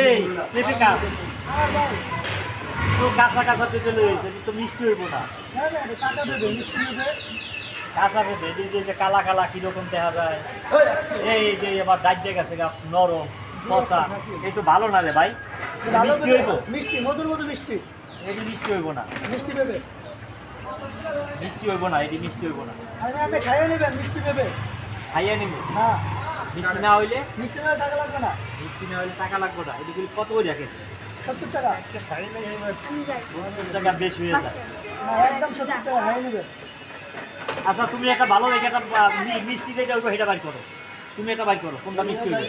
এই পেঁপে কাপ তো কাঁচা কাঁচা পেঁপে লইছে তো মিষ্টি হইব না। কাঁচা পেঁপে এই যে কালা কালা কিরকম দেখা যায়, এই যে আবার দাঁড়িয়ে গেছে নরম পচা, এই তো ভালো না রে ভাই। মিষ্টি হইব, মিষ্টি মধুর মতো মিষ্টি। এটি মিষ্টি হইব না, মিষ্টি পেঁপে মিষ্টি হইব না, এটি মিষ্টি হইব না। আপনি খাইয়ে নেবেন মিষ্টি পেঁপে। খাইয়া নিব, হ্যাঁ মিষ্টি না হইলে, মিষ্টি না টাকা লাগবে না। মিষ্টি না হইলে টাকা লাগবে না। এটি কত করে রাখে? 70 টাকা। 70 টাকা বেশি হয়ে যায়। না একদম 70 টাকা খাইয়ে নেবেন। আচ্ছা তুমি একটা ভালো দেখে একটা মিষ্টি যেটা হইব সেটা বাইর করো, তুমি এটা বাইর করো কোনটা মিষ্টি হইবে।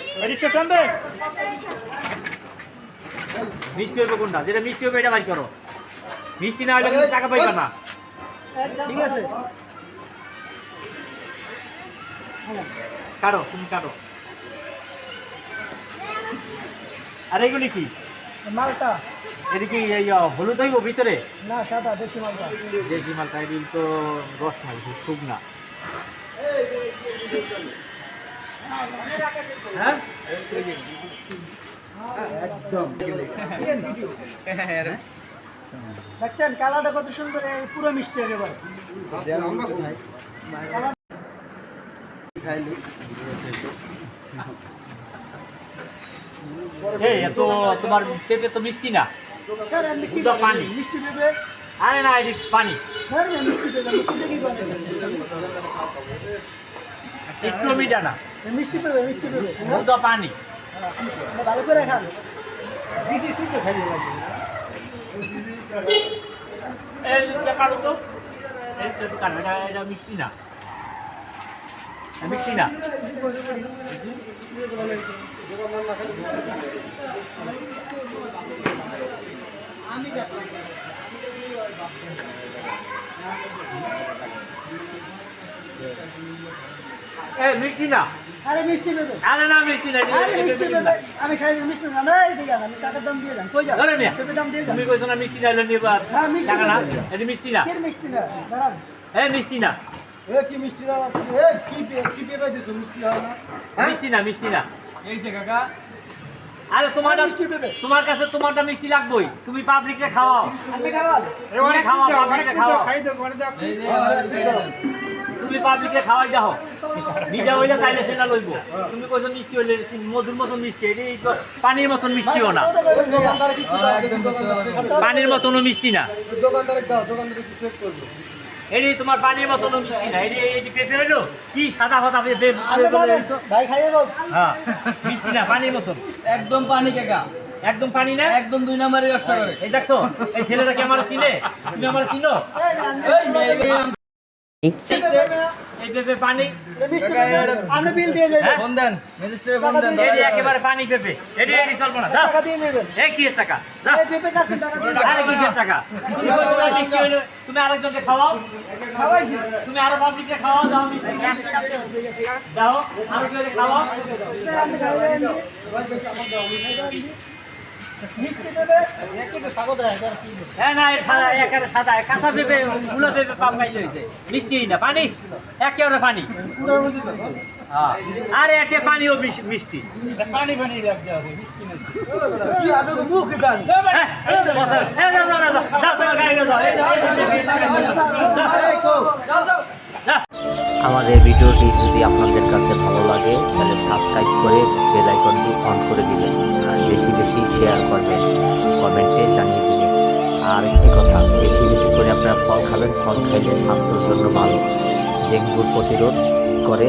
মিষ্টি হইবে কোনটা, যেটা মিষ্টি হইবে এটা বাইর করো। মিষ্টি না হইলে তুমি টাকা পাইবা না। ঠিক আছে কাটো, তুমি কাটো। আর এইগুলি কি? মালটা। এদিকে এই হলুদ হইব ভিতরে? না সাদা দেশি মালটা। দেশি মালটা, এটি তো রস নাই, খুব না। হ্যাঁ একদম দেখছেন কালারটা কত সুন্দর, পুরো মিষ্টি একেবারে। এই এত তোমার পেঁপে তো মিষ্টি না, পানি। মিষ্টি পেঁপে? আরে না, এটি পানি। মিষ্টি পেঁপে একটু মিঠা না, মিষ্টি পেঁপে মিষ্টি পেঁপে দুধ পানি। ভালো করে খান। এই দুধটা কাটো তো, এই দুধটা কাটো, এটা মিষ্টি না, মিষ্টি না। মিষ্টি না, আরে মিষ্টি পেঁপে। আরে না মিষ্টি না, আমি খাই মিষ্টি না। না এই দিকে আমি টাকার দাম দিয়ে যান। কই যান? পেঁপে দাম দিয়ে যান। তুমি কইছো না মিষ্টি না হলে নিবা টাকা না, এটা মিষ্টি না। কি মিষ্টি না? দাঁড়ান। মিষ্টি না, কি মিষ্টি না? কি পেঁপে দিছো মিষ্টি হয় না? মিষ্টি না, মিষ্টি না। এই যে কাকা আরে তোমারটা মিষ্টি পেঁপে। তোমার কাছে তোমারটা মিষ্টি লাগবেই, তুমি পাবলিককে খাওয়াও। আপনি খাওয়ান। তুমি খাওয়াও, পাবলিককে খাওয়াও। তুমি পাবলিককে খাওয়াই দাও, মিঠা হইলে তাইলে সেটা লইব। তুমি কইছো মিষ্টি হইলে মধুর মতন মিষ্টি, এটি পানির মতন মিষ্টিও না, পানির মতনও মিষ্টি না। এটি তোমার পানির মতনও মিষ্টি না, এটি পেঁপে হইলো কি সাদা সাদা পেঁপে। ভাই খাইয়ে দাও। হ্যাঁ মিষ্টি না, পানির মতন। একদম পানি কাকা, একদম পানি না, একদম 2 নম্বরের ব্যবসা করে। এই দেখছো এই ছেলেটা কি আমার চিনে? তুমি আমার চিনো? এই পেঁপে পানি, আপনি বিল দিয়ে যাবেন। ফোন দেন, ম্যাজিস্ট্রেট ফোন দেন। এটি একেবারে পানি পেঁপে, এটি চলবো না। যাও, টাকা দিয়ে নেবেন। এই কিসের টাকা? যাও। এই পেঁপে কাটতে টাকা দিয়ে যাবেন। আরে কিসের টাকা? তুমি কইছো না মিষ্টি হইলো, তুমি আরেকজনকে খাওয়াও। খাওয়াইছি। তুমি আরো পাবলিককে খাওয়াও, দাও মিষ্টি দাও, আরো কেউ খাওয়াও। আপনি খাইয়ে মিষ্টি পেঁপে না সাদা, একেবারে সাদা কাঁচা পেঁপে, গুলো পেঁপে পাম খাইতে হয়েছে, মিষ্টি না, পানি একেবারে পানি। হ্যাঁ আরে একে পানিও মিষ্টি, পানি পানি লাগতে হবে, মিষ্টি না। কি আপনি তো মুখ দেন। আমাদের ভিডিওটি যদি আপনাদের কাছে ভালো লাগে তাহলে সাবস্ক্রাইব করে বেল আইকনটি অন করে দিবেন আর বেশি বেশি শেয়ার করবেন, কমেন্টে জানিয়ে দিবেন। আর একটি কথা, বেশি বেশি করে আপনারা ফল খাবেন, ফল খাইলে স্বাস্থ্যের জন্য ভালো, ডেঙ্গুর প্রতিরোধ করে।